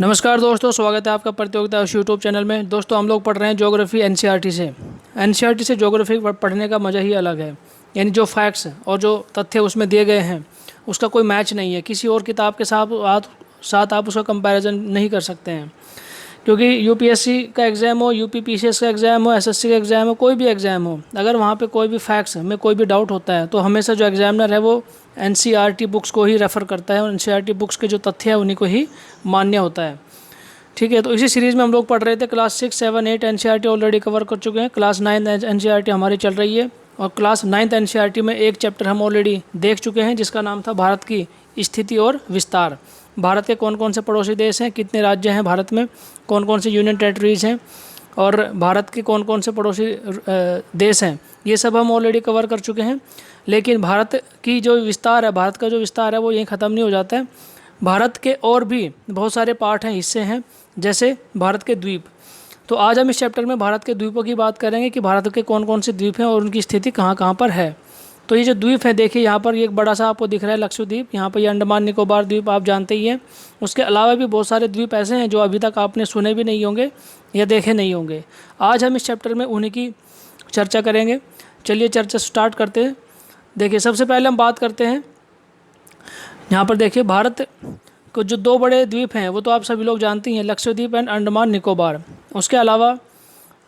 नमस्कार दोस्तों, स्वागत है आपका प्रतियोगिता यूट्यूब चैनल में। दोस्तों हम लोग पढ़ रहे हैं ज्योग्राफी एनसीईआरटी से। एनसीईआरटी से ज्योग्राफी पढ़ने का मज़ा ही अलग है। यानी जो फैक्ट्स और जो तथ्य उसमें दिए गए हैं उसका कोई मैच नहीं है। किसी और किताब के साथ आप उसका कंपैरिजन नहीं कर सकते हैं। क्योंकि यूपीएससी का एग्ज़ाम हो, यूपीपीसीएस का एग्ज़ाम हो, एसएससी का एग्ज़ाम हो, कोई भी एग्ज़ाम हो, अगर वहाँ पे कोई भी फैक्ट्स में कोई भी डाउट होता है तो हमेशा जो एग्जामिनर है वो एनसीईआरटी बुक्स को ही रेफ़र करता है और एनसीईआरटी बुक्स के जो तथ्य है उन्हीं को ही मान्य होता है। ठीक है, तो इसी सीरीज़ में हम लोग पढ़ रहे थे। क्लास 6, 7, 8 एनसीईआरटी ऑलरेडी कवर कर चुके हैं। क्लास 9 एनसीईआरटी हमारी चल रही है और क्लास 9 एनसीईआरटी में एक चैप्टर हम ऑलरेडी देख चुके हैं जिसका नाम था भारत की स्थिति और विस्तार। भारत के कौन कौन से पड़ोसी देश हैं, कितने राज्य हैं भारत में, कौन कौन से यूनियन टेरिटरीज़ हैं और भारत के कौन कौन से पड़ोसी देश हैं, ये सब हम ऑलरेडी कवर कर चुके हैं। लेकिन भारत की जो विस्तार है, भारत का जो विस्तार है वो यहीं ख़त्म नहीं हो जाता है। भारत के और भी बहुत सारे पार्ट हैं, हिस्से हैं, जैसे भारत के द्वीप। तो आज हम इस चैप्टर में भारत के द्वीपों की बात करेंगे कि भारत के कौन कौन से द्वीप हैं और उनकी स्थिति कहाँ कहाँ पर है। तो ये जो द्वीप है, देखिए यहाँ पर ये एक बड़ा सा आपको दिख रहा है लक्षद्वीप। यहाँ पर ये अंडमान निकोबार द्वीप आप जानते ही हैं। उसके अलावा भी बहुत सारे द्वीप ऐसे हैं जो अभी तक आपने सुने भी नहीं होंगे या देखे नहीं होंगे। आज हम इस चैप्टर में उन्हीं की चर्चा करेंगे। चलिए चर्चा स्टार्ट करते हैं। देखिए सबसे पहले हम बात करते हैं, यहाँ पर देखिए भारत को जो दो बड़े द्वीप हैं वो तो आप सभी लोग जानते हैं, लक्षद्वीप एंड अंडमान निकोबार। उसके अलावा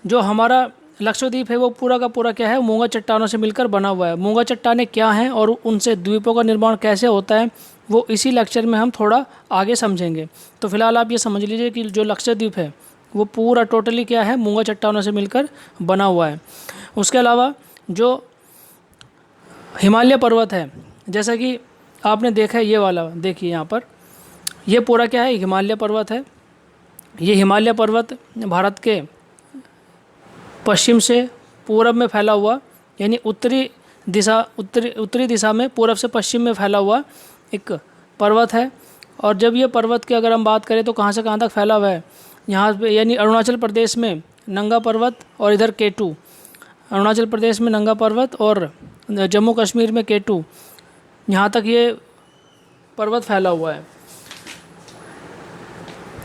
जो हमारा लक्षद्वीप है वो पूरा का पूरा क्या है, मूंगा चट्टानों से मिलकर बना हुआ है। मूंगा चट्टानें क्या हैं और उनसे द्वीपों का निर्माण कैसे होता है वो इसी लेक्चर में हम थोड़ा आगे समझेंगे। तो फिलहाल आप ये समझ लीजिए कि जो लक्षद्वीप है वो पूरा टोटली क्या है, मूंगा चट्टानों से मिलकर बना हुआ है। उसके अलावा जो हिमालय पर्वत है, जैसा कि आपने देखा है, ये वाला देखिए यहाँ पर, ये पूरा क्या है, हिमालय पर्वत है। ये हिमालय पर्वत भारत के पश्चिम से पूरब में फैला हुआ, यानी उत्तरी दिशा में पूरब से पश्चिम में फैला हुआ एक पर्वत है। और जब ये पर्वत की अगर हम बात करें तो कहाँ से कहाँ तक फैला हुआ है, यहाँ पे यानी अरुणाचल प्रदेश में नंगा पर्वत और इधर केटू, अरुणाचल प्रदेश में नंगा पर्वत और जम्मू कश्मीर में केटू, यहाँ तक ये पर्वत फैला हुआ है।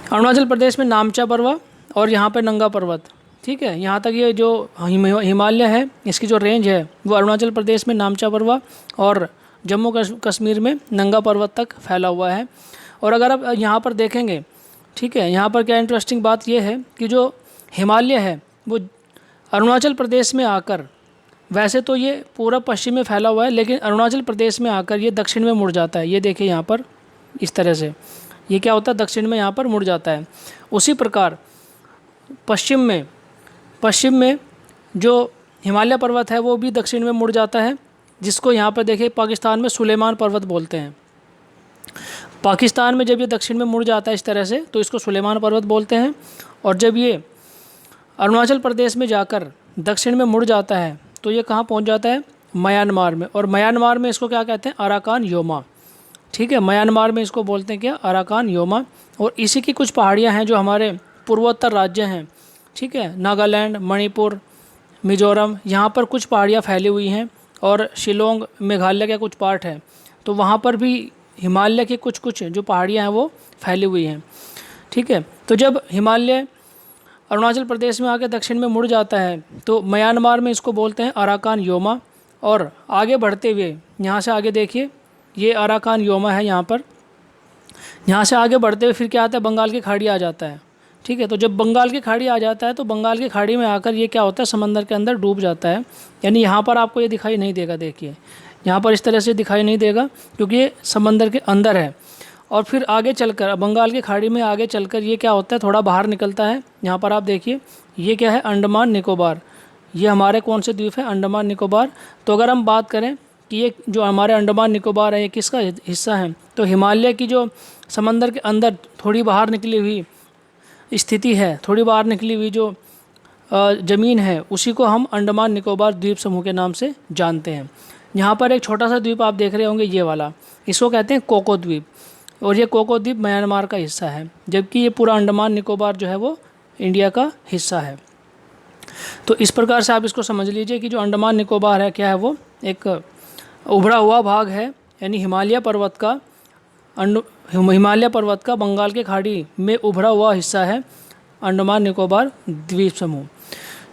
अरुणाचल प्रदेश में नामचा पर्वत और यहाँ पे नंगा पर्वत, ठीक है। यहाँ तक ये जो हिमालय है इसकी जो रेंज है वो अरुणाचल प्रदेश में नामचा पर्वत और जम्मू कश्मीर में नंगा पर्वत तक फैला हुआ है। और अगर आप यहाँ पर देखेंगे, ठीक है, यहाँ पर क्या इंटरेस्टिंग बात ये है कि जो हिमालय है वो अरुणाचल प्रदेश में आकर, वैसे तो ये पूरा पश्चिम में फैला हुआ है लेकिन अरुणाचल प्रदेश में आकर ये दक्षिण में मुड़ जाता है। ये देखिए यहाँ पर इस तरह से ये क्या होता है, दक्षिण में यहाँ पर मुड़ जाता है। उसी प्रकार पश्चिम में जो हिमालय पर्वत है वो भी दक्षिण में मुड़ जाता है, जिसको यहाँ पर देखिए पाकिस्तान में सुलेमान पर्वत बोलते हैं। पाकिस्तान में जब ये दक्षिण में मुड़ जाता है इस तरह से तो इसको सुलेमान पर्वत बोलते हैं। और जब ये अरुणाचल प्रदेश में जाकर दक्षिण में मुड़ जाता है तो ये कहाँ पहुँच जाता है, म्यांमार में। और म्यांमार में इसको क्या कहते हैं, अराकान योमा, ठीक है। म्यांमार में इसको बोलते हैं क्या, अराकान योमा। और इसी की कुछ पहाड़ियाँ हैं जो हमारे पूर्वोत्तर राज्य हैं, ठीक है, नागालैंड, मणिपुर, मिजोरम, यहाँ पर कुछ पहाड़ियाँ फैली हुई हैं। और शिलोंग मेघालय का कुछ पार्ट है, तो वहाँ पर भी हिमालय की कुछ जो पहाड़ियाँ हैं वो फैली हुई हैं, ठीक है। तो जब हिमालय अरुणाचल प्रदेश में आके दक्षिण में मुड़ जाता है तो म्यांमार में इसको बोलते हैं अराकान योमा। और आगे बढ़ते हुए यहाँ से आगे देखिए, ये अराकान योमा है यहाँ पर। यहाँ से आगे बढ़ते हुए फिर क्या आता है, बंगाल की खाड़ी आ जाता है, ठीक है। तो जब बंगाल की खाड़ी आ जाता है तो बंगाल की खाड़ी में आकर ये क्या होता है, समंदर के अंदर डूब जाता है। यानी यहाँ पर आपको ये दिखाई नहीं देगा, देखिए यहाँ पर इस तरह से दिखाई नहीं देगा क्योंकि ये समंदर के अंदर है। और फिर आगे चलकर बंगाल की खाड़ी में आगे चलकर ये क्या होता है, थोड़ा बाहर निकलता है। यहाँ पर आप देखिए ये क्या है, अंडमान निकोबार। ये हमारे कौन से द्वीप है, अंडमान निकोबार। तो अगर हम बात करें कि ये जो हमारे अंडमान निकोबार है ये किसका हिस्सा है, तो हिमालय की जो समंदर के अंदर थोड़ी बाहर निकली हुई स्थिति है, थोड़ी बाहर निकली हुई जो ज़मीन है उसी को हम अंडमान निकोबार द्वीप समूह के नाम से जानते हैं। यहाँ पर एक छोटा सा द्वीप आप देख रहे होंगे, ये वाला, इसको कहते हैं कोको द्वीप। और ये कोको द्वीप म्यांमार का हिस्सा है, जबकि ये पूरा अंडमान निकोबार जो है वो इंडिया का हिस्सा है। तो इस प्रकार से आप इसको समझ लीजिए कि जो अंडमान निकोबार है क्या है, वो एक उभरा हुआ भाग है, यानी हिमालय पर्वत का हिमालय पर्वत का बंगाल की खाड़ी में उभरा हुआ हिस्सा है अंडमान निकोबार द्वीप समूह।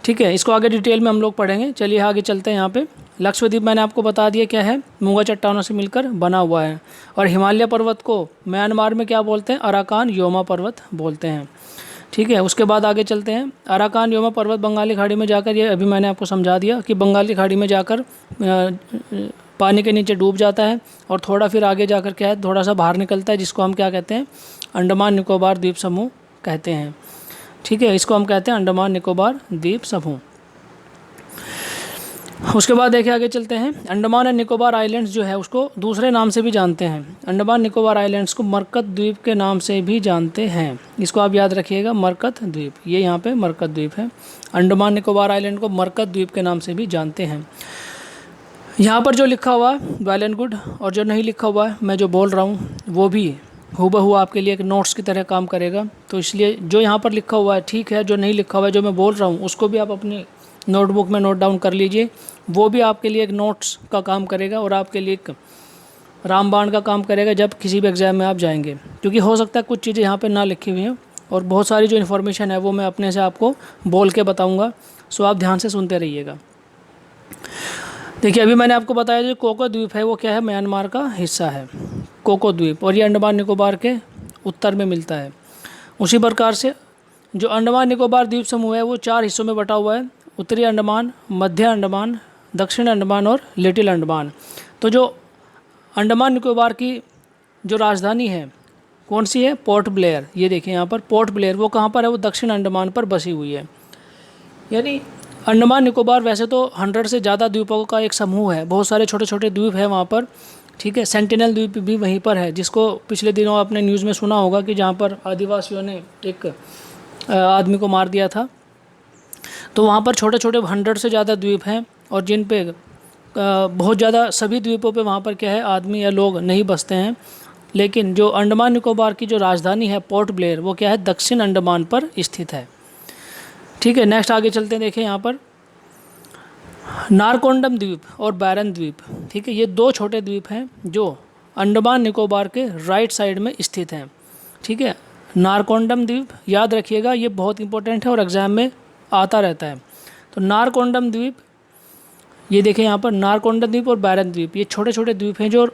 ठीक है, इसको आगे डिटेल में हम लोग पढ़ेंगे। चलिए आगे चलते हैं। यहाँ पे लक्षद्वीप मैंने आपको बता दिया क्या है, मूंगा चट्टानों से मिलकर बना हुआ है। और हिमालय पर्वत को म्यांमार में क्या बोलते हैं, अराकान योमा पर्वत बोलते हैं। ठीक है, उसके बाद आगे चलते हैं। अराकान योमा पर्वत बंगाली खाड़ी में जाकर, ये अभी मैंने आपको समझा दिया कि बंगाली खाड़ी में जाकर पानी के नीचे डूब जाता है और थोड़ा फिर आगे जाकर क्या है, थोड़ा सा बाहर निकलता है, जिसको हम क्या कहते हैं, अंडमान निकोबार द्वीप समूह कहते हैं। ठीक है, इसको हम कहते हैं अंडमान निकोबार द्वीप समूह। उसके बाद देखिए आगे चलते हैं। अंडमान एंड निकोबार आइलैंड्स जो है उसको दूसरे नाम से भी जानते हैं। अंडमान निकोबार आइलैंड्स को मरकत द्वीप के नाम से भी जानते हैं। इसको आप याद रखिएगा, मरकत द्वीप, ये यहाँ पे मरकत द्वीप है। अंडमान निकोबार आइलैंड को मरकत द्वीप के नाम से भी जानते हैं। यहाँ पर जो लिखा हुआ है वेल एंड गुड, और जो नहीं लिखा हुआ है मैं जो बोल रहा हूँ वो भी हूबहू आपके लिए एक नोट्स की तरह काम करेगा। तो इसलिए जो यहाँ पर लिखा हुआ है ठीक है, जो नहीं लिखा हुआ है जो मैं बोल रहा हूँ उसको भी आप अपनी नोटबुक में नोट डाउन कर लीजिए। वो भी आपके लिए एक नोट्स का काम करेगा और आपके लिए एक रामबाण का काम करेगा जब किसी भी एग्ज़ाम में आप जाएंगे। क्योंकि हो सकता है कुछ चीज़ें यहाँ पे ना लिखी हुई हैं और बहुत सारी जो इन्फॉर्मेशन है वो मैं अपने से आपको बोल के बताऊँगा। सो आप ध्यान से सुनते रहिएगा। देखिए अभी मैंने आपको बताया जो कोको द्वीप है वो क्या है, म्यांमार का हिस्सा है कोको द्वीप, और ये अंडमान निकोबार के उत्तर में मिलता है। उसी प्रकार से जो अंडमान निकोबार द्वीप समूह है वो 4 हिस्सों में बटा हुआ है, उत्तरी अंडमान, मध्य अंडमान, दक्षिण अंडमान और लिटिल अंडमान। तो जो अंडमान निकोबार की जो राजधानी है कौन सी है, पोर्ट ब्लेयर। ये देखिए यहाँ पर पोर्ट ब्लेयर, वो कहाँ पर है, वो दक्षिण अंडमान पर बसी हुई है। यानी अंडमान निकोबार वैसे तो 100 से ज़्यादा द्वीपों का एक समूह है, बहुत सारे छोटे छोटे द्वीप हैं वहाँ पर। ठीक है, सेंटिनल द्वीप भी वहीं पर है, जिसको पिछले दिनों आपने न्यूज़ में सुना होगा कि जहाँ पर आदिवासियों ने एक आदमी को मार दिया था। तो वहाँ पर छोटे छोटे 100 से ज़्यादा द्वीप हैं और जिन पे बहुत ज़्यादा, सभी द्वीपों पे वहाँ पर क्या है, आदमी या लोग नहीं बसते हैं। लेकिन जो अंडमान निकोबार की जो राजधानी है पोर्ट ब्लेयर वो क्या है, दक्षिण अंडमान पर स्थित है। ठीक है, नेक्स्ट आगे चलते हैं। देखें यहाँ पर नारकोंडम द्वीप और बैरन द्वीप। ठीक है, ये 2 छोटे द्वीप हैं जो अंडमान निकोबार के राइट साइड में स्थित हैं। ठीक है, नारकोंडम द्वीप याद रखिएगा, ये बहुत इंपॉर्टेंट है और एग्ज़ाम में आता रहता है। तो नारकोंडम द्वीप, ये देखें यहाँ पर नारकोंडम द्वीप और बैरन द्वीप, ये छोटे छोटे द्वीप हैं जो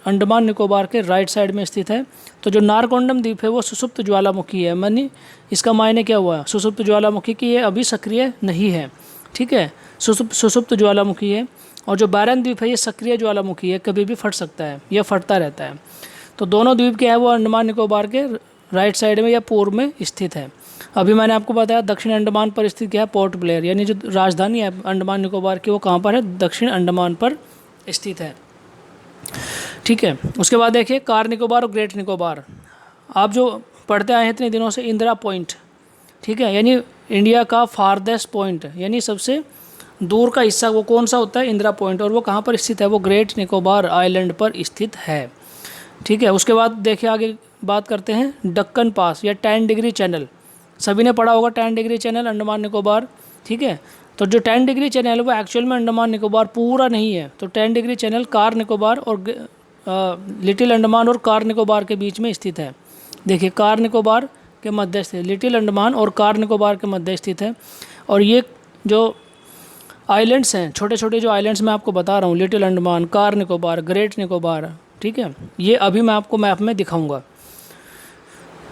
अंडमान निकोबार के राइट साइड में स्थित है। तो जो नारकोंडम द्वीप है वो सुसुप्त ज्वालामुखी है, मानी इसका मायने क्या हुआ, सुसुप्त ज्वालामुखी की ये अभी सक्रिय नहीं है। ठीक है, सुसुप्त ज्वालामुखी है। और जो बैरन द्वीप है ये सक्रिय ज्वालामुखी है, कभी भी फट सकता है, यह फटता रहता है। तो दोनों द्वीप क्या है वो अंडमान निकोबार के राइट साइड में या पूर्व में स्थित है। अभी मैंने आपको बताया दक्षिण अंडमान पर स्थित क्या है, पोर्ट ब्लेयर, यानी जो राजधानी है अंडमान निकोबार की वो कहाँ पर है, दक्षिण अंडमान पर स्थित है। ठीक है, उसके बाद देखिए कार निकोबार और ग्रेट निकोबार। आप जो पढ़ते आए हैं इतने दिनों से, इंदिरा पॉइंट, ठीक है, यानी इंडिया का फारदेस्ट पॉइंट, यानी सबसे दूर का हिस्सा वो कौन सा होता है, इंदिरा पॉइंट, और वो कहाँ पर स्थित है, वो ग्रेट निकोबार आइलैंड पर स्थित है। ठीक है, उसके बाद देखिए आगे बात करते हैं दक्कन पास या 10 डिग्री चैनल। सभी ने पढ़ा होगा 10 डिग्री चैनल अंडमान निकोबार। ठीक है, तो जो 10 डिग्री चैनल है वो एक्चुअल में अंडमान निकोबार पूरा नहीं है। तो 10 डिग्री चैनल कार निकोबार और लिटिल अंडमान और कार निकोबार के बीच में स्थित है। देखिए कार निकोबार के मध्य स्थित, लिटिल अंडमान और कार निकोबार के मध्य स्थित है। और ये जो आइलैंड्स हैं, छोटे छोटे जो आइलैंड्स मैं आपको बता रहा हूँ, little Andaman, car Nicobar, great Nicobar, ठीक है, ये अभी मैं आपको मैप में दिखाऊंगा।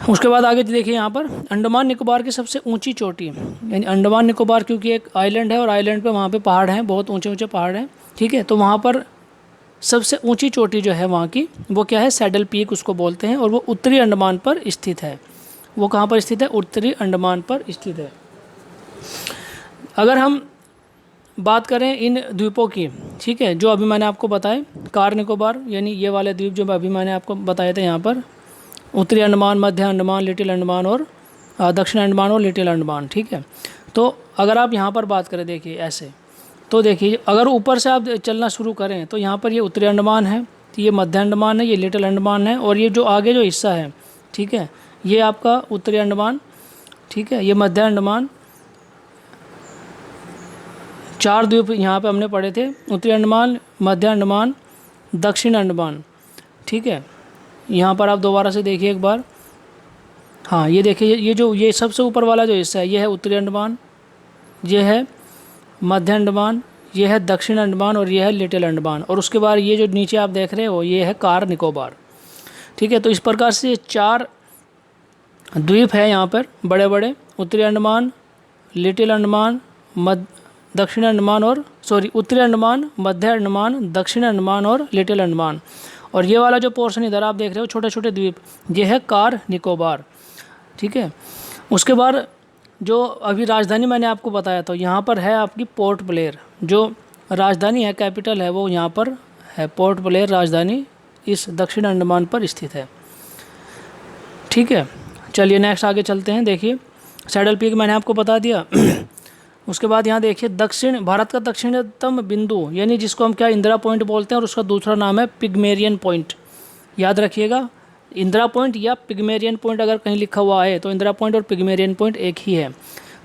उसके बाद आगे देखिए यहाँ पर अंडमान निकोबार की सबसे ऊंची चोटी, यानी अंडमान निकोबार क्योंकि एक आइलैंड है और आइलैंड पे वहाँ पे पहाड़ हैं, बहुत ऊंचे ऊंचे पहाड़ हैं। ठीक है, तो वहाँ पर सबसे ऊंची चोटी जो है वहाँ की वो क्या है, सैडल पीक उसको बोलते हैं, और वो उत्तरी अंडमान पर स्थित है। वो कहाँ पर स्थित है, उत्तरी अंडमान पर स्थित है। अगर हम बात करें इन द्वीपों की, ठीक है, जो अभी मैंने आपको बताए, कार निकोबार यानी ये वाले द्वीप जो अभी मैंने आपको बताए थे, यहाँ पर उत्तरी अंडमान, मध्य अंडमान, लिटिल अंडमान और दक्षिण अंडमान और लिटिल अंडमान। ठीक है, तो अगर आप यहाँ पर बात करें, देखिए ऐसे, तो देखिए अगर ऊपर से आप चलना शुरू करें तो यहाँ पर ये उत्तरी अंडमान है, ये मध्य अंडमान है, ये लिटिल अंडमान है, और ये जो आगे जो हिस्सा है, ठीक है, ये आपका उत्तरी अंडमान, ठीक है, ये मध्य अंडमान। 4 द्वीप यहाँ पे हमने पढ़े थे, उत्तरी अंडमान, मध्य अंडमान, दक्षिण अंडमान। ठीक है, यहाँ पर आप दोबारा से देखिए एक बार। हाँ ये देखिए, ये सबसे ऊपर वाला जो हिस्सा है ये है उत्तरी अंडमान, ये है मध्य अंडमान, ये है दक्षिण अंडमान और ये है लिटिल अंडमान। और उसके बाद ये जो नीचे आप देख रहे हो ये है कार निकोबार। ठीक है, तो इस प्रकार से 4 द्वीप है यहाँ पर बड़े बड़े, उत्तरी अंडमान, लिटिल अंडमान, दक्षिण अंडमान और उत्तरी अंडमान, मध्य अंडमान, दक्षिण अंडमान और लिटिल अंडमान। और ये वाला जो पोर्शन इधर आप देख रहे हो छोटे छोटे द्वीप, ये है कार निकोबार। ठीक है, उसके बाद जो अभी राजधानी मैंने आपको बताया तो यहाँ पर है आपकी पोर्ट ब्लेयर, जो राजधानी है, कैपिटल है, वो यहाँ पर है पोर्ट ब्लेयर राजधानी, इस दक्षिण अंडमान पर स्थित है। ठीक है, चलिए नेक्स्ट आगे चलते हैं। देखिए सैडल पीक मैंने आपको बता दिया। उसके बाद यहाँ देखिए भारत का दक्षिणतम बिंदु, यानी जिसको हम क्या इंदिरा पॉइंट बोलते हैं, और उसका दूसरा नाम है पिग्मेरियन पॉइंट। याद रखिएगा, इंदिरा पॉइंट या पिग्मेरियन पॉइंट अगर कहीं लिखा हुआ है तो इंदिरा पॉइंट और पिग्मेरियन पॉइंट एक ही है।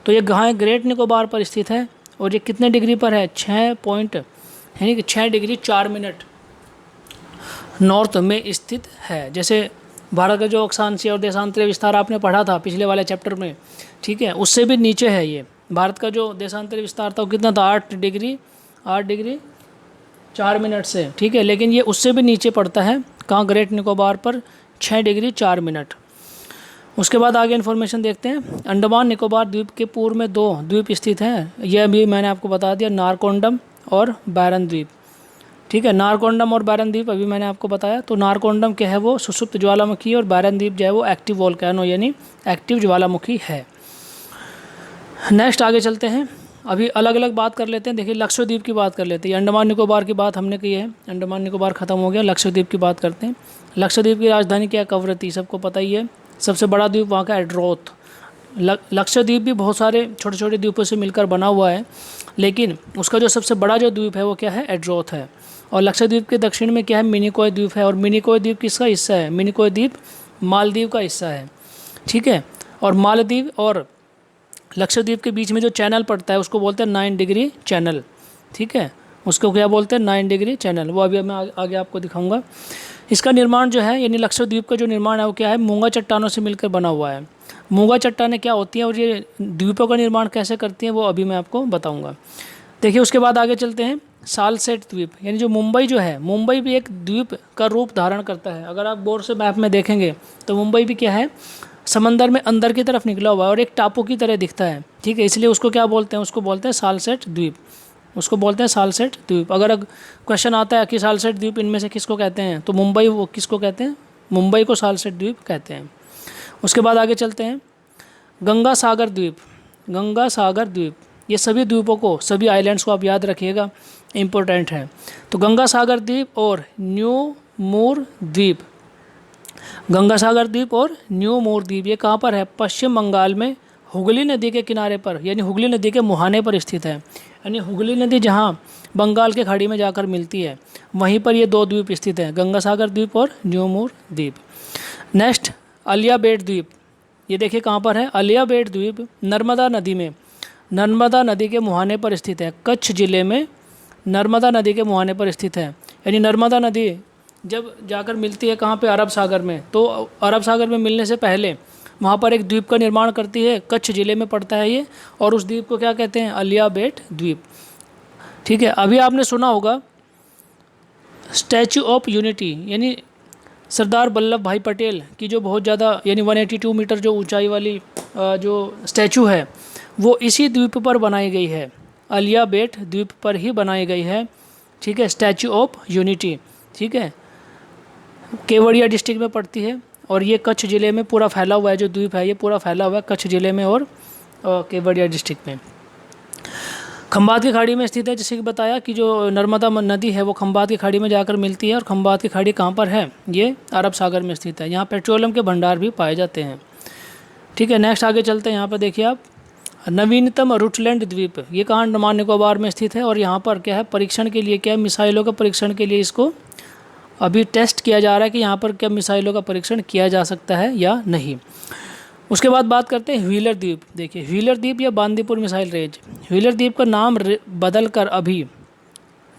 तो ये कहाँ है? ग्रेट निकोबार पर स्थित है। और ये कितने डिग्री पर है? 6 डिग्री 4 मिनट नॉर्थ में स्थित है। जैसे भारत का जो अक्षांशीय और देशांतरीय विस्तार आपने पढ़ा था पिछले वाले चैप्टर में, ठीक है, उससे भी नीचे है ये। भारत का जो देशांतरीय विस्तार था वो कितना था? 8 डिग्री 4 मिनट से। ठीक है, लेकिन ये उससे भी नीचे पड़ता है। कहाँ? ग्रेट निकोबार पर 6 डिग्री 4 मिनट। उसके बाद आगे इन्फॉर्मेशन देखते हैं। अंडमान निकोबार द्वीप के पूर्व में 2 द्वीप स्थित हैं। यह भी मैंने आपको बता दिया, नारकोंडम और बैरन द्वीप। ठीक है, नारकोंडम और बैरन द्वीप अभी मैंने आपको बताया। तो नारकोंडम क्या है? वो सुषुप्त ज्वालामुखी, और बैरन द्वीप जो है वो एक्टिव वोल्केनो यानी एक्टिव ज्वालामुखी है। नेक्स्ट आगे चलते हैं। अभी अलग अलग बात कर लेते हैं। देखिए लक्षद्वीप की बात कर लेते हैं। अंडमान निकोबार की बात हमने की है, अंडमान निकोबार ख़त्म हो गया, लक्षद्वीप की बात करते हैं। लक्षद्वीप की राजधानी क्या है? कवरत्ती, सबको पता ही है। सबसे बड़ा द्वीप वहाँ का एड्रोथ। लक्षद्वीप भी बहुत सारे छोटे छोटे द्वीपों से मिलकर बना हुआ है, लेकिन उसका जो सबसे बड़ा जो द्वीप है वो क्या है? एड्रोथ है। और लक्षद्वीप के दक्षिण में क्या है? मिनिकॉय द्वीप है। और मिनिकॉय द्वीप किसका हिस्सा है? मिनिकॉय द्वीप मालदीव का हिस्सा है। ठीक है, और मालदीव और लक्षद्वीप के बीच में जो चैनल पड़ता है उसको बोलते हैं 9 डिग्री चैनल। ठीक है, उसको क्या बोलते हैं? 9 डिग्री चैनल। वो अभी मैं आगे आपको दिखाऊंगा। इसका निर्माण जो है, यानी लक्षद्वीप का जो निर्माण है वो क्या है? मूंगा चट्टानों से मिलकर बना हुआ है। मूंगा चट्टानें क्या होती हैं और ये द्वीपों का निर्माण कैसे करती हैं वो अभी मैं आपको बताऊंगा। देखिए उसके बाद आगे चलते हैं। सालसेट द्वीप, यानी जो मुंबई जो है, मुंबई भी एक द्वीप का रूप धारण करता है। अगर आप गौर से मैप में देखेंगे तो मुंबई भी क्या है? समंदर में अंदर की तरफ निकला हुआ है और एक टापू की तरह दिखता है। ठीक है, इसलिए उसको क्या बोलते हैं? उसको बोलते हैं सालसेट द्वीप। उसको बोलते हैं सालसेट द्वीप। अगर क्वेश्चन आता है कि सालसेट द्वीप इनमें से किसको कहते हैं, तो मुंबई वो किसको कहते हैं? मुंबई को सालसेट द्वीप कहते हैं। उसके बाद आगे चलते हैं। गंगा सागर द्वीप, गंगा सागर द्वीप, ये सभी द्वीपों को, सभी आइलैंड्स को आप याद रखिएगा, इम्पोर्टेंट है। तो गंगा सागर द्वीप और न्यू मूर द्वीप, गंगा सागर द्वीप और न्यू मूर द्वीप ये कहाँ पर है? पश्चिम बंगाल में हुगली नदी के किनारे पर, यानी हुगली नदी के मुहाने पर स्थित है। यानी हुगली नदी जहाँ बंगाल के खाड़ी में जाकर मिलती है वहीं पर ये 2 द्वीप स्थित हैं, गंगा सागर द्वीप और न्यू मूर द्वीप। नेक्स्ट अलिया बेट द्वीप, ये देखिए कहाँ पर है? अलिया बेट द्वीप नर्मदा नदी में, नर्मदा नदी के मुहाने पर स्थित है। कच्छ जिले में नर्मदा नदी के मुहाने पर स्थित है। यानी नर्मदा नदी जब जाकर मिलती है कहाँ पे? अरब सागर में। तो अरब सागर में मिलने से पहले वहाँ पर एक द्वीप का निर्माण करती है, कच्छ जिले में पड़ता है ये, और उस द्वीप को क्या कहते हैं? अलिया बेट द्वीप। ठीक है, अभी आपने सुना होगा स्टैचू ऑफ यूनिटी, यानी सरदार वल्लभ भाई पटेल की जो बहुत ज़्यादा, यानी 182 मीटर जो ऊंचाई वाली जो स्टैचू है वो इसी द्वीप पर बनाई गई है, अलिया बेट द्वीप पर ही बनाई गई है। ठीक है, स्टैचू ऑफ यूनिटी। ठीक है, केवड़िया डिस्ट्रिक्ट में पड़ती है और ये कच्छ ज़िले में पूरा फैला हुआ है। जो द्वीप है ये पूरा फैला हुआ है कच्छ ज़िले में और केवड़िया डिस्ट्रिक्ट में। खंबात की खाड़ी में स्थित है, जैसे कि बताया कि जो नर्मदा नदी है वो खंबात की खाड़ी में जाकर मिलती है, और खंबात की खाड़ी कहाँ पर है? ये अरब सागर में स्थित है। यहाँ पेट्रोलियम के भंडार भी पाए जाते हैं। ठीक है, नेक्स्ट आगे चलते हैं। यहाँ पर देखिए आप, नवीनतम रुटलैंड द्वीप, ये कहाँ? अंडमान निकोबार में स्थित है। और यहाँ पर क्या है? परीक्षण के लिए क्या है? मिसाइलों का परीक्षण के लिए इसको अभी टेस्ट किया जा रहा है कि यहाँ पर क्या मिसाइलों का परीक्षण किया जा सकता है या नहीं। उसके बाद बात करते हैं व्हीलर द्वीप। देखिए व्हीलर द्वीप या बांदीपुर मिसाइल रेंज, व्हीलर द्वीप का नाम बदल कर अभी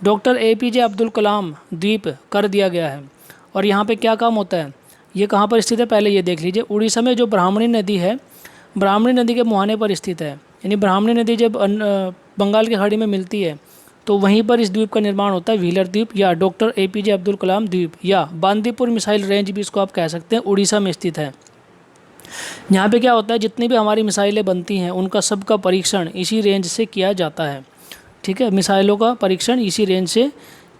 डॉक्टर APJ अब्दुल कलाम द्वीप कर दिया गया है। और यहाँ पे क्या काम होता है? ये कहाँ पर स्थित है पहले ये देख लीजिए। उड़ीसा में जो ब्राह्मणी नदी है, ब्राह्मणी नदी के मुहाने पर स्थित है। यानी ब्राह्मणी नदी जब बंगाल की खाड़ी में मिलती है तो वहीं पर इस द्वीप का निर्माण होता है, व्हीलर द्वीप या डॉक्टर APJ अब्दुल कलाम द्वीप या बांदीपुर मिसाइल रेंज भी इसको आप कह सकते हैं, उड़ीसा में स्थित है। यहाँ पे क्या होता है, जितनी भी हमारी मिसाइलें बनती हैं उनका सबका परीक्षण इसी रेंज से किया जाता है। ठीक है, मिसाइलों का परीक्षण इसी रेंज से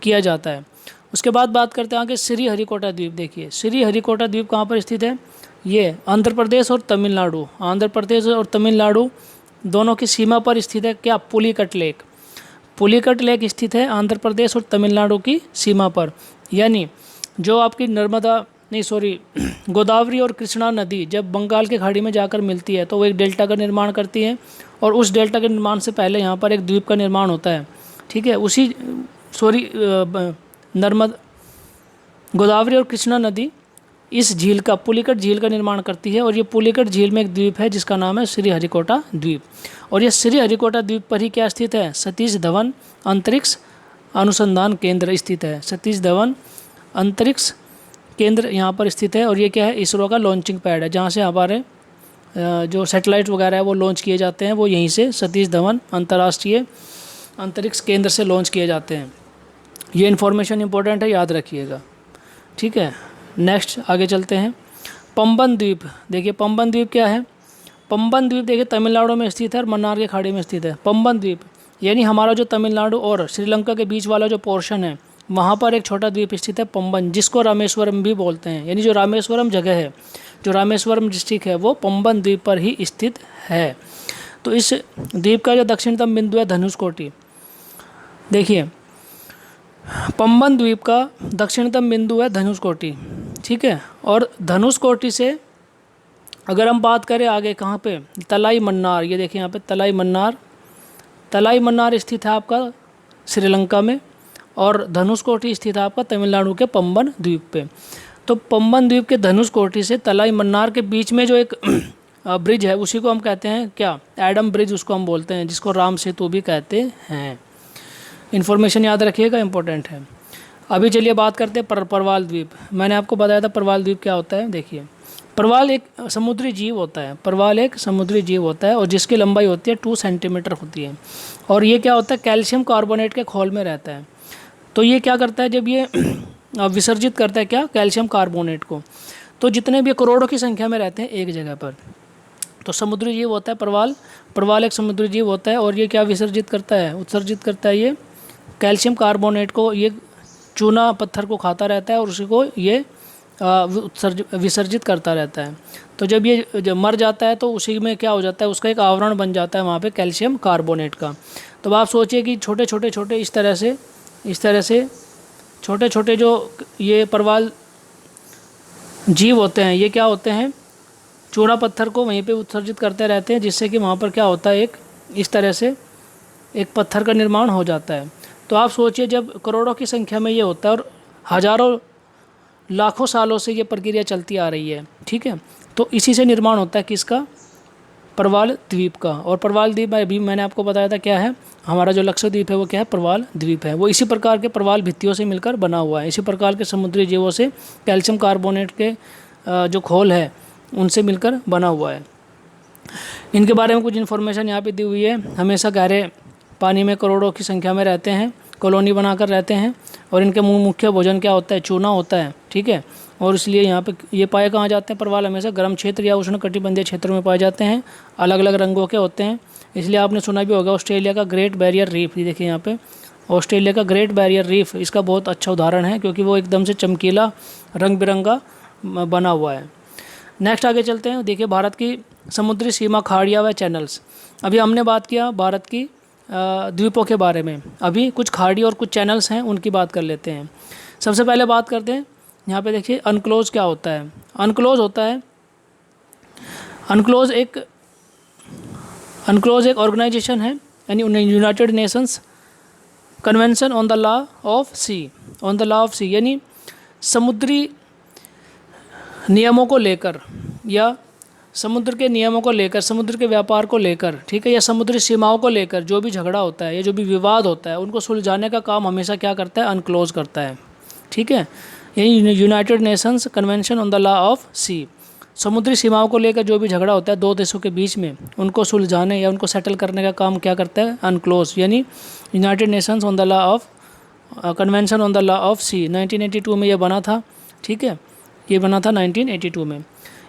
किया जाता है। उसके बाद बात करते हैं आगे श्री हरिकोटा द्वीप। देखिए श्री हरिकोटा द्वीप कहाँ पर स्थित है, ये आंध्र प्रदेश और तमिलनाडु, आंध्र प्रदेश और तमिलनाडु दोनों की सीमा पर स्थित है। क्या, पुलिकट लेक, पुलिकट लेक स्थित है आंध्र प्रदेश और तमिलनाडु की सीमा पर। यानी जो आपकी गोदावरी और कृष्णा नदी जब बंगाल की खाड़ी में जाकर मिलती है तो वो एक डेल्टा का निर्माण करती है, और उस डेल्टा के निर्माण से पहले यहाँ पर एक द्वीप का निर्माण होता है। ठीक है, गोदावरी और कृष्णा नदी इस झील का, पुलिकट झील का निर्माण करती है, और ये पुलिकट झील में एक द्वीप है जिसका नाम है श्री हरिकोटा द्वीप। और ये श्री हरिकोटा द्वीप पर ही क्या स्थित है, सतीश धवन अंतरिक्ष अनुसंधान केंद्र स्थित है। सतीश धवन अंतरिक्ष केंद्र यहाँ पर स्थित है, और ये क्या है, इसरो का लॉन्चिंग पैड है, जहाँ से हमारे जो सैटेलाइट वगैरह है वो लॉन्च किए जाते हैं, वो यहीं से सतीश धवन अंतर्राष्ट्रीय अंतरिक्ष केंद्र से लॉन्च किए जाते हैं। ये इन्फॉर्मेशन इंपॉर्टेंट है, याद रखिएगा। ठीक है, नेक्स्ट आगे चलते हैं। पंबन द्वीप। देखिए पंबन द्वीप क्या है, पंबन द्वीप देखिए तमिलनाडु में स्थित है और मन्नार की खाड़ी में स्थित है। पंबन द्वीप यानी हमारा जो तमिलनाडु और श्रीलंका के बीच वाला जो पोर्शन है वहाँ पर एक छोटा द्वीप स्थित है पंबन, जिसको रामेश्वरम भी बोलते हैं। यानी जो रामेश्वरम जगह है, जो रामेश्वरम डिस्ट्रिक्ट है, वो पंबन द्वीप पर ही स्थित है। तो इस द्वीप का जो दक्षिणतम बिंदु है धनुषकोटी। देखिए पंबन द्वीप का दक्षिणतम बिंदु है धनुषकोटी। ठीक है, और धनुषकोटी से अगर हम बात करें आगे कहाँ पे, तलाई मन्नार, ये देखिए यहाँ पे तलाई मन्नार, तलाई मन्नार स्थित है आपका श्रीलंका में, और धनुषकोटी स्थित है आपका तमिलनाडु के पंबन द्वीप पे। तो पंबन द्वीप के धनुषकोटी से तलाई मन्नार के बीच में जो एक ब्रिज है उसी को हम कहते हैं क्या, एडम ब्रिज उसको हम बोलते हैं, जिसको राम सेतु भी कहते हैं। इन्फॉर्मेशन याद रखिएगा, इंपॉर्टेंट है। अभी चलिए बात करते हैं परवाल द्वीप। मैंने आपको बताया था परवाल द्वीप क्या होता है। देखिए परवाल एक समुद्री जीव होता है, परवाल एक समुद्री जीव होता है, और जिसकी लंबाई होती है 2 सेंटीमीटर होती है, और ये क्या होता है, कैल्शियम कार्बोनेट के खोल में रहता है। तो ये क्या करता है, जब ये विसर्जित करता है क्या, कैल्शियम कार्बोनेट को, तो जितने भी करोड़ों की संख्या में रहते हैं एक जगह पर, तो समुद्री जीव होता है परवाल। परवाल एक समुद्री जीव होता है, और ये क्या विसर्जित करता है, उत्सर्जित करता है ये कैल्शियम कार्बोनेट को। ये चूना पत्थर को खाता रहता है और उसी को ये विसर्जित करता रहता है। तो जब ये मर जाता है तो उसी में क्या हो जाता है, उसका एक आवरण बन जाता है वहाँ पे कैल्शियम कार्बोनेट का। तो आप सोचिए कि छोटे छोटे इस तरह से छोटे छोटे जो ये परवाल जीव होते हैं, ये क्या होते हैं, चूना पत्थर को वहीं पे उत्सर्जित करते रहते हैं, जिससे कि वहाँ पर क्या होता है, एक इस तरह से एक पत्थर का निर्माण हो जाता है। तो आप सोचिए जब करोड़ों की संख्या में ये होता है और हज़ारों लाखों सालों से ये प्रक्रिया चलती आ रही है। ठीक है, तो इसी से निर्माण होता है किसका, परवाल द्वीप का। और परवाल द्वीप अभी मैंने आपको बताया था क्या है, हमारा जो लक्षद्वीप है वो क्या है, परवाल द्वीप है। वो इसी प्रकार के परवाल भित्तियों से मिलकर बना हुआ है, इसी प्रकार के समुद्री जीवों से कैल्शियम कार्बोनेट के जो खोल है उनसे मिलकर बना हुआ है। इनके बारे में कुछ इन्फॉर्मेशन यहाँ पे दी हुई है। हमेशा गहरे पानी में करोड़ों की संख्या में रहते हैं, कॉलोनी बनाकर रहते हैं, और इनके मुख्य भोजन क्या होता है, चूना होता है। ठीक है, और इसलिए यहाँ पे ये पाए कहाँ जाते हैं, परवाल हमेशा गर्म क्षेत्र या उष्णकटिबंधीय क्षेत्रों में पाए जाते हैं। अलग अलग रंगों के होते हैं, इसलिए आपने सुना भी होगा ऑस्ट्रेलिया का ग्रेट बैरियर रीफ। ये देखिए यहाँ पे ऑस्ट्रेलिया का ग्रेट बैरियर रीफ इसका बहुत अच्छा उदाहरण है, क्योंकि वो एकदम से चमकीला रंग बिरंगा बना हुआ है। नेक्स्ट आगे चलते हैं। देखिए भारत की समुद्री सीमा, खाड़ियाँ व चैनल्स। अभी हमने बात किया भारत की द्वीपों के बारे में, अभी कुछ खाड़ी और कुछ चैनल्स हैं उनकी बात कर लेते हैं। सबसे पहले बात करते हैं यहाँ पे, देखिए अनक्लोज क्या होता है। अनक्लोज होता है, अनक्लोज एक ऑर्गेनाइजेशन है, यानी United Nations Convention on the Law of the, Sea समुद्री नियमों को लेकर या समुद्र के नियमों को लेकर, समुद्र के व्यापार को लेकर, ठीक है, या समुद्री सीमाओं को लेकर जो भी झगड़ा होता है या जो भी विवाद होता है उनको सुलझाने का काम हमेशा क्या करता है, अनक्लोज करता है। ठीक है, यही United Nations Convention on the Law of the, समुद्री सीमाओं को लेकर जो भी झगड़ा होता है दो देशों के बीच में, उनको सुलझाने या उनको सेटल करने का काम क्या करता है, अनक्लोज, यानी United Nations on the Law of Convention on the Law of the 1982 में ये बना था। ठीक है, ये बना था 1982 में।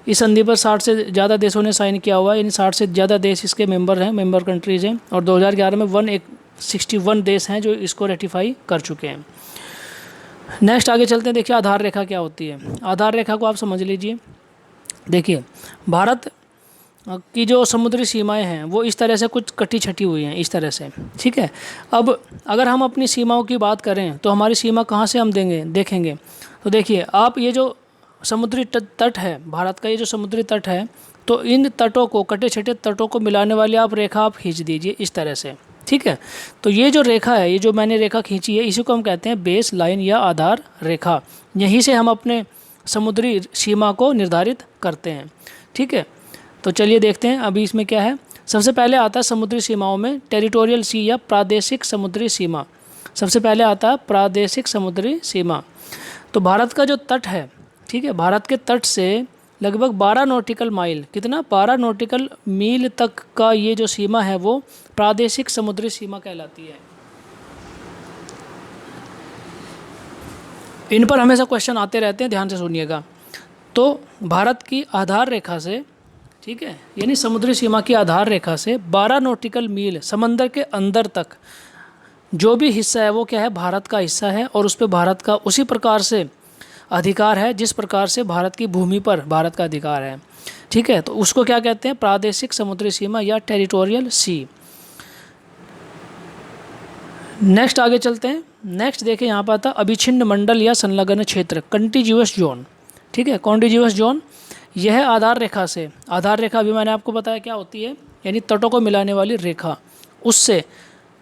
इस संधि पर 60 से ज़्यादा देशों ने साइन किया हुआ है, यानी 60 से ज़्यादा देश इसके मेंबर हैं, मेंबर कंट्रीज़ हैं, और 2011 में 161 देश हैं जो इसको रेटिफाई कर चुके हैं। नेक्स्ट आगे चलते हैं। देखिए आधार रेखा क्या होती है। आधार रेखा को आप समझ लीजिए। देखिए भारत की जो समुद्री सीमाएं हैं वो इस तरह से कुछ कटी छटी हुई हैं, इस तरह से। ठीक है, अब अगर हम अपनी सीमाओं की बात करें तो हमारी सीमा कहाँ से हम देखेंगे। तो देखिए आप ये जो समुद्री तट है भारत का, ये जो समुद्री तट है, तो इन तटों को, कटे छटे तटों को मिलाने वाली आप रेखा आप खींच दीजिए इस तरह से। ठीक है, तो ये जो रेखा है, ये जो मैंने रेखा खींची है, इसी को हम कहते हैं बेस लाइन या आधार रेखा। यहीं से हम अपने समुद्री सीमा को निर्धारित करते हैं। ठीक है, तो चलिए देखते हैं अभी इसमें क्या है। सबसे पहले आता है समुद्री सीमाओं में टेरिटोरियल सी या प्रादेशिक समुद्री सीमा। सबसे पहले आता है प्रादेशिक समुद्री सीमा। तो भारत का जो तट है, ठीक है, भारत के तट से लगभग 12 नॉटिकल माइल, कितना, 12 नॉटिकल मील तक का ये जो सीमा है वो प्रादेशिक समुद्री सीमा कहलाती है। इन पर हमेशा क्वेश्चन आते रहते हैं, ध्यान से सुनिएगा। तो भारत की आधार रेखा से, ठीक है, यानी समुद्री सीमा की आधार रेखा से 12 नॉटिकल मील समंदर के अंदर तक जो भी हिस्सा है वो क्या है, भारत का हिस्सा है, और उस पर भारत का उसी प्रकार से अधिकार है जिस प्रकार से भारत की भूमि पर भारत का अधिकार है। ठीक है, तो उसको क्या कहते हैं, प्रादेशिक समुद्री सीमा या टेरिटोरियल सी। नेक्स्ट आगे चलते हैं। नेक्स्ट देखिए यहाँ पर आता अभिछिन्न मंडल या संलग्न क्षेत्र, कंटिज्यूअस जोन। ठीक है, कॉन्टिज्यूअस जोन, यह आधार रेखा से, आधार रेखा अभी मैंने आपको बताया क्या होती है, यानी तटों को मिलाने वाली रेखा, उससे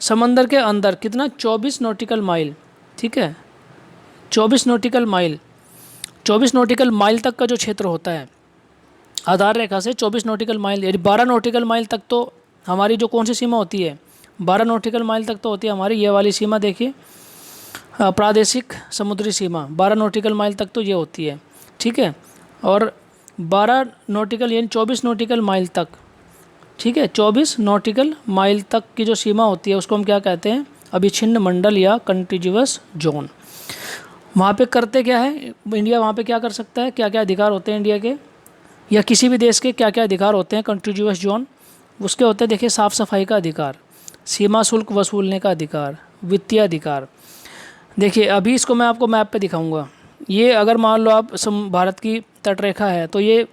समंदर के अंदर कितना, 24 नॉटिकल माइल। ठीक है, 24 नॉटिकल माइल, 24 नॉटिकल माइल तक का जो क्षेत्र होता है आधार रेखा से 24 नॉटिकल माइल, यानी 12 नॉटिकल माइल तक तो हमारी जो कौन सी सीमा होती है, 12 नॉटिकल माइल तक तो होती है हमारी ये वाली सीमा। देखिए प्रादेशिक समुद्री सीमा 12 नॉटिकल माइल तक तो ये होती है। ठीक है, और 12 नॉटिकल यानी 24 नॉटिकल माइल तक, ठीक है, 24 नॉटिकल माइल तक की जो सीमा होती है उसको हम क्या कहते हैं, अभिछिन्न मंडल या कंटिज्यूअस जोन। वहाँ पे करते क्या है इंडिया, वहाँ पे क्या कर सकता है, क्या क्या अधिकार होते हैं इंडिया के या किसी भी देश के, क्या क्या अधिकार होते हैं कंटिज्यूअस जोन। उसके होते हैं देखिए, साफ़ सफाई का अधिकार, सीमा शुल्क वसूलने का अधिकार, वित्तीय अधिकार। देखिए अभी इसको मैं आपको मैप पे दिखाऊंगा। ये अगर मान लो आप भारत की तटरेखा है तो ये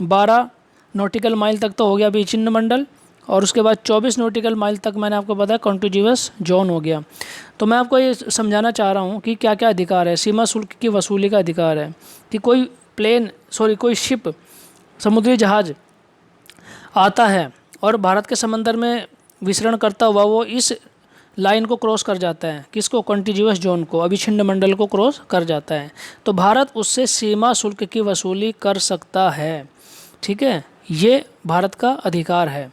12 नॉटिकल माइल तक तो हो गया अभिछिन्न मंडल, और उसके बाद 24 नॉटिकल माइल तक मैंने आपको बताया कॉन्टिज्यूअस जोन हो गया। तो मैं आपको ये समझाना चाह रहा हूँ कि क्या क्या अधिकार है। सीमा शुल्क की वसूली का अधिकार है कि कोई शिप, समुद्री जहाज़ आता है और भारत के समंदर में विचरण करता हुआ वो इस लाइन को क्रॉस कर जाता है, किसको, कॉन्टिज्यूअस जोन को, अभिछिन्न मंडल को क्रॉस कर जाता है, तो भारत उससे सीमा शुल्क की वसूली कर सकता है। ठीक है, ये भारत का अधिकार है।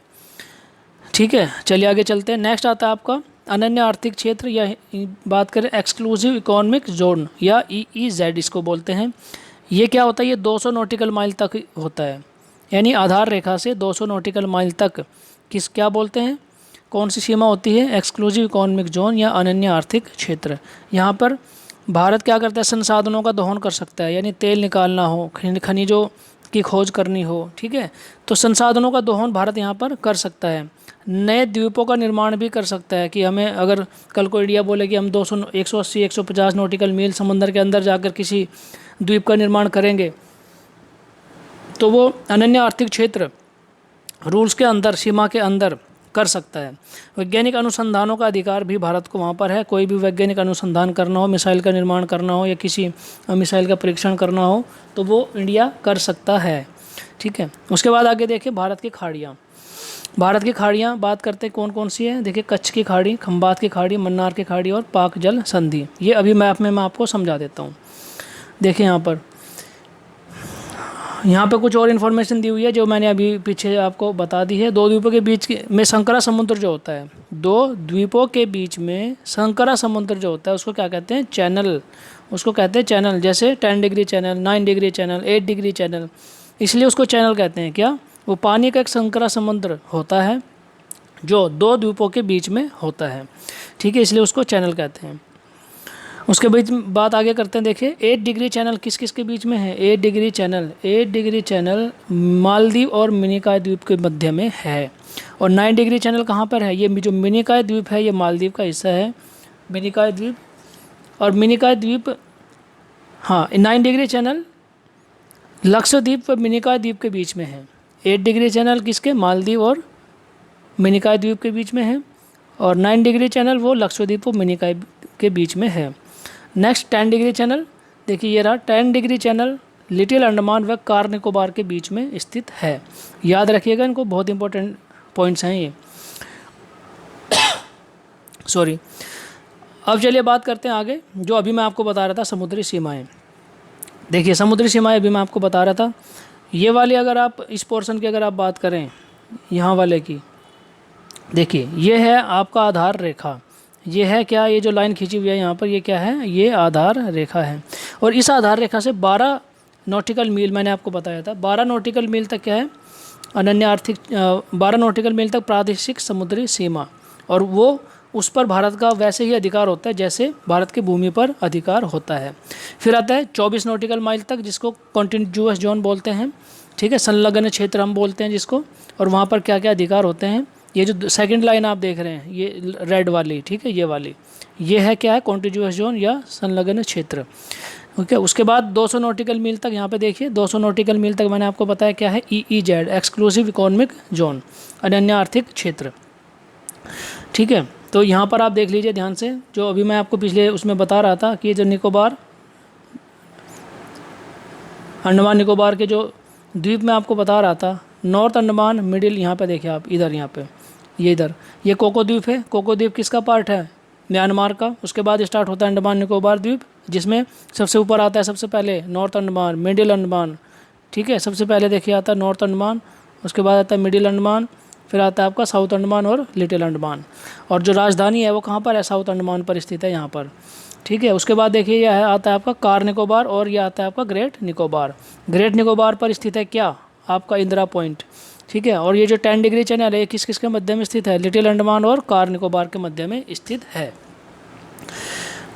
ठीक है, चलिए आगे चलते हैं। नेक्स्ट आता है आपका अनन्य आर्थिक क्षेत्र, या बात करें एक्सक्लूसिव इकोनॉमिक जोन या EEZ इसको बोलते हैं। ये क्या होता है, ये 200 नॉटिकल माइल तक होता है, यानी आधार रेखा से 200 नॉटिकल माइल तक क्या बोलते हैं, कौन सी सीमा होती है, एक्सक्लूसिव इकोनॉमिक जोन या अनन्य आर्थिक क्षेत्र। यहाँ पर भारत क्या करता है, संसाधनों का दोहन कर सकता है, यानी तेल निकालना हो, खनिजों की खोज करनी हो, ठीक है, तो संसाधनों का दोहन भारत यहाँ पर कर सकता है। नए द्वीपों का निर्माण भी कर सकता है कि हमें अगर कल को इंडिया बोले कि हम 180 150 नॉटिकल मील समंदर के अंदर जाकर किसी द्वीप का निर्माण करेंगे, तो वो अनन्य आर्थिक क्षेत्र रूल्स के अंदर, सीमा के अंदर कर सकता है। वैज्ञानिक अनुसंधानों का अधिकार भी भारत को वहाँ पर है। कोई भी वैज्ञानिक अनुसंधान करना हो, मिसाइल का निर्माण करना हो या किसी मिसाइल का परीक्षण करना हो तो वो इंडिया कर सकता है। ठीक है, उसके बाद आगे देखिए भारत की खाड़ियाँ। भारत की खाड़ियाँ बात करते हैं कौन कौन सी है। देखिए कच्छ की खाड़ी, खंबात की खाड़ी, मन्नार की खाड़ी और पाक जल संधि। ये अभी मैप में मैं आपको समझा देता हूँ। देखिए यहाँ पर कुछ और इन्फॉर्मेशन दी हुई है जो मैंने अभी पीछे आपको बता दी है। दो द्वीपों के बीच में संकरा समुद्र जो होता है, दो द्वीपों के बीच में संकरा समुद्र जो होता है उसको क्या कहते हैं, चैनल, उसको कहते हैं चैनल। जैसे 10 degree channel, 9 degree channel, 8 degree channel, इसलिए उसको चैनल कहते हैं। क्या? वो पानी का एक संकरा समुद्र होता है जो दो द्वीपों के बीच में होता है, ठीक है, इसलिए उसको चैनल कहते हैं। उसके बीच में बात आगे करते हैं। देखिए 8 डिग्री चैनल किस किस के बीच में है? 8 degree channel, 8 degree channel Maldives और मिनिकॉय द्वीप के मध्य में है। और 9 डिग्री चैनल कहाँ पर है? ये जो मिनिकॉय द्वीप है ये मालदीव का हिस्सा है, मिनिकॉय द्वीप। और मिनिकॉय द्वीप, हाँ, 9 डिग्री चैनल लक्षद्वीप व मिनिकॉय द्वीप के बीच में है। 8 डिग्री चैनल किसके? मालदीव और मिनिकॉय द्वीप के बीच में है। और 9 डिग्री चैनल वो लक्षद्वीप और मिनिकॉय के बीच में है। नेक्स्ट 10 डिग्री चैनल, देखिए ये रहा 10 डिग्री चैनल लिटिल अंडमान व कार निकोबार के बीच में स्थित है। याद रखिएगा इनको, बहुत इंपॉर्टेंट पॉइंट्स हैं ये। सॉरी। अब चलिए बात करते हैं आगे, जो अभी मैं आपको बता रहा था समुद्री सीमाएं। देखिए समुद्री सीमाएं अभी मैं आपको बता रहा था, ये वाली अगर आप इस पोर्शन की अगर आप बात करें, यहाँ वाले की, देखिए ये है आपका आधार रेखा। ये है क्या? ये जो लाइन खींची हुई है यहाँ पर, ये क्या है? ये आधार रेखा है। और इस आधार रेखा से 12 नॉटिकल मील, मैंने आपको बताया था 12 नॉटिकल मील तक क्या है? अनन्य आर्थिक 12 नॉटिकल मील तक प्रादेशिक समुद्री सीमा। और वो उस पर भारत का वैसे ही अधिकार होता है जैसे भारत की भूमि पर अधिकार होता है। फिर आता है 24 नॉटिकल माइल तक, जिसको कॉन्टिन्यूअस जोन बोलते हैं, ठीक है, संलग्न क्षेत्र हम बोलते हैं जिसको। और वहाँ पर क्या क्या अधिकार होते हैं? ये जो सेकंड लाइन आप देख रहे हैं, ये रेड वाली, ठीक है, ये वाली, ये है क्या है? कॉन्टिन्यूअस जोन या संलग्न क्षेत्र। ओके, उसके बाद 200 नॉटिकल मील तक, यहाँ पे देखिए 200 नॉटिकल मील तक मैंने आपको बताया क्या है? EEZ, एक्सक्लूसिव इकोनॉमिक जोन, अनन्य आर्थिक क्षेत्र, ठीक है। तो यहाँ पर आप देख लीजिए ध्यान से, जो अभी मैं आपको पिछले उसमें बता रहा था कि जो निकोबार, अंडमान निकोबार के जो द्वीप में आपको बता रहा था, नॉर्थ अंडमान, मिडिल, यहाँ पे देखिए आप, इधर यहाँ पे, ये इधर, ये कोको द्वीप है। कोको द्वीप किसका पार्ट है? म्यांमार का। उसके बाद स्टार्ट होता है अंडमान निकोबार द्वीप, जिसमें सबसे ऊपर आता है सबसे पहले नॉर्थ अंडमान, मिडिल अंडमान, ठीक है, सबसे पहले देखिए आता है नॉर्थ अंडमान, उसके बाद आता है मिडिल अंडमान, फिर आता है आपका साउथ अंडमान और लिटिल अंडमान। और जो राजधानी है वो कहाँ पर है? साउथ अंडमान पर स्थित है यहाँ पर, ठीक है। उसके बाद देखिए यह है आता है आपका कार निकोबार, और यह आता है आपका ग्रेट निकोबार। ग्रेट निकोबार पर स्थित है क्या? आपका इंदिरा पॉइंट, ठीक है। और ये जो 10 डिग्री चैनल है किस किस के मध्य में स्थित है? लिटिल अंडमान और कार निकोबार के मध्य में स्थित है।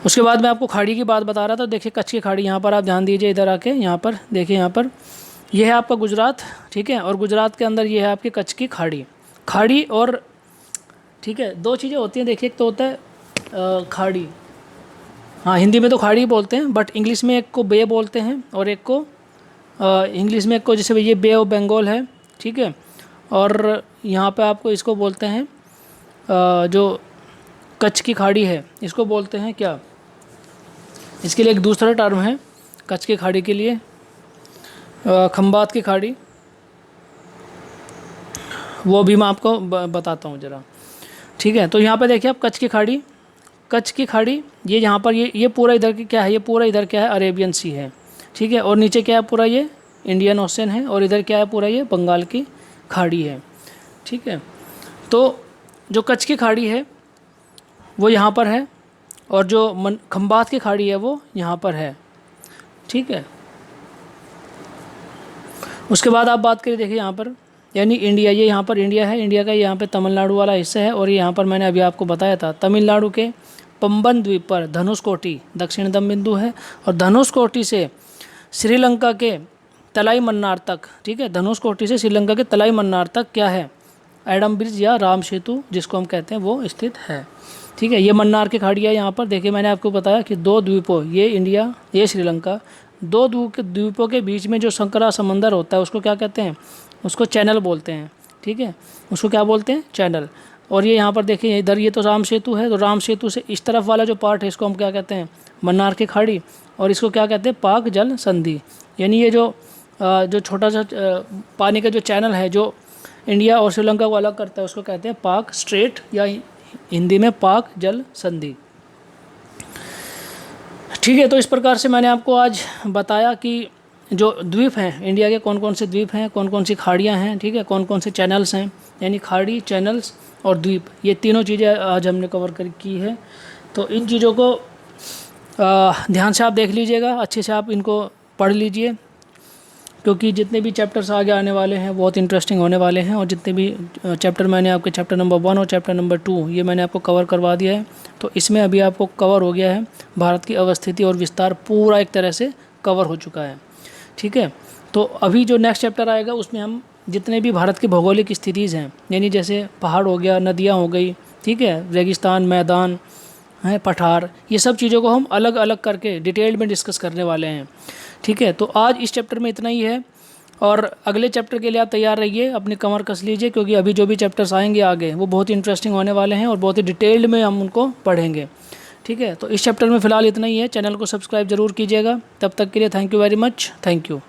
उसके बाद मैं आपको खाड़ी की बात बता रहा था। देखिए कच्छ की खाड़ी, यहाँ पर आप ध्यान दीजिए, इधर आके यहाँ पर देखिए, यहाँ पर यह है आपका गुजरात, ठीक है, और गुजरात के अंदर ये है आपकी कच्छ की खाड़ी। खाड़ी और, ठीक है, दो चीज़ें होती हैं, देखिए एक तो होता है खाड़ी, हाँ हिंदी में तो खाड़ी बोलते हैं, बट इंग्लिश में एक को बे बोलते हैं और एक को इंग्लिश में एक को, जैसे ये बे ऑफ बंगाल है, ठीक है। और यहाँ पे आपको इसको बोलते हैं जो कच्छ की खाड़ी है, इसको बोलते हैं क्या? इसके लिए एक दूसरा टर्म है कच्छ की खाड़ी के लिए, खंबात की खाड़ी, वो भी मैं आपको बताता हूँ ज़रा, ठीक है। तो यहाँ पे देखिए आप कच्छ की खाड़ी, कच्छ की खाड़ी, ये यहाँ पर ये पूरा इधर की क्या है? ये पूरा इधर क्या है? अरेबियन सी है, ठीक है। और नीचे क्या है? पूरा ये इंडियन ओशन है, और इधर क्या है? पूरा ये बंगाल की खाड़ी है, ठीक है। तो जो कच्छ की खाड़ी है वो यहाँ पर है, और जो खंबात की खाड़ी है वो यहाँ पर है, ठीक है। उसके बाद आप बात करिए, देखिए यहाँ पर यानी इंडिया, ये यहाँ पर इंडिया है, इंडिया का यहाँ पे तमिलनाडु वाला हिस्सा है। और ये यहाँ पर मैंने अभी आपको बताया था तमिलनाडु के पंबन द्वीप पर धनुषकोटी दक्षिणतम बिंदु है, और धनुषकोटी से श्रीलंका के तलाई मन्नार तक, ठीक है, धनुषकोटी से श्रीलंका के तलाई मन्नार तक क्या है? एडम ब्रिज या राम सेतु जिसको हम कहते हैं वो स्थित है, ठीक है। ये मन्नार की खाड़ी है यहाँ पर। देखिए मैंने आपको बताया कि दो द्वीपों, ये इंडिया ये श्रीलंका, दो द्वीपों के बीच में जो संकरा समंदर होता है उसको क्या कहते हैं? उसको चैनल बोलते हैं, ठीक है, उसको क्या बोलते हैं? चैनल। और ये यहाँ पर देखिए इधर ये तो राम सेतु है, तो राम सेतु से इस तरफ वाला जो पार्ट है इसको हम क्या कहते हैं? मन्नार की खाड़ी। और इसको क्या कहते हैं? पाक जल संधि। यानी ये जो छोटा सा पानी का जो चैनल है जो इंडिया और श्रीलंका को अलग करता है उसको कहते हैं पाक स्ट्रेट, या हिंदी में पाक जल संधि, ठीक है। तो इस प्रकार से मैंने आपको आज बताया कि जो द्वीप हैं इंडिया के, कौन कौन से द्वीप हैं, कौन कौन सी खाड़ियाँ हैं, ठीक है, कौन कौन से चैनल्स हैं, यानी खाड़ी, चैनल्स और द्वीप, ये तीनों चीज़ें आज हमने कवर की है। तो इन चीज़ों को ध्यान से आप देख लीजिएगा, अच्छे से आप इनको पढ़ लीजिए, क्योंकि जितने भी चैप्टर्स आगे आने वाले हैं बहुत इंटरेस्टिंग होने वाले हैं। और जितने भी चैप्टर मैंने आपके चैप्टर नंबर 1 और चैप्टर नंबर 2 ये मैंने आपको कवर करवा दिया है। तो इसमें अभी आपको कवर हो गया है, भारत की अवस्थिति और विस्तार पूरा एक तरह से कवर हो चुका है। ठीक है, तो अभी जो नेक्स्ट चैप्टर आएगा उसमें हम जितने भी भारत की भौगोलिक स्थितिज़ हैं, यानी जैसे पहाड़ हो गया, नदियाँ हो गई, ठीक है, रेगिस्तान, मैदान हैं, पठार, ये सब चीज़ों को हम अलग अलग करके डिटेल में डिस्कस करने वाले हैं। ठीक है, तो आज इस चैप्टर में इतना ही है, और अगले चैप्टर के लिए आप तैयार रहिए, अपनी कमर कस लीजिए, क्योंकि अभी जो भी चैप्टर्स आएंगे आगे वो बहुत ही इंटरेस्टिंग होने वाले हैं और बहुत ही डिटेल्ड में हम उनको पढ़ेंगे। ठीक है, तो इस चैप्टर में फ़िलहाल इतना ही है। चैनल को सब्सक्राइब ज़रूर कीजिएगा। तब तक के लिए thank you very much, thank you.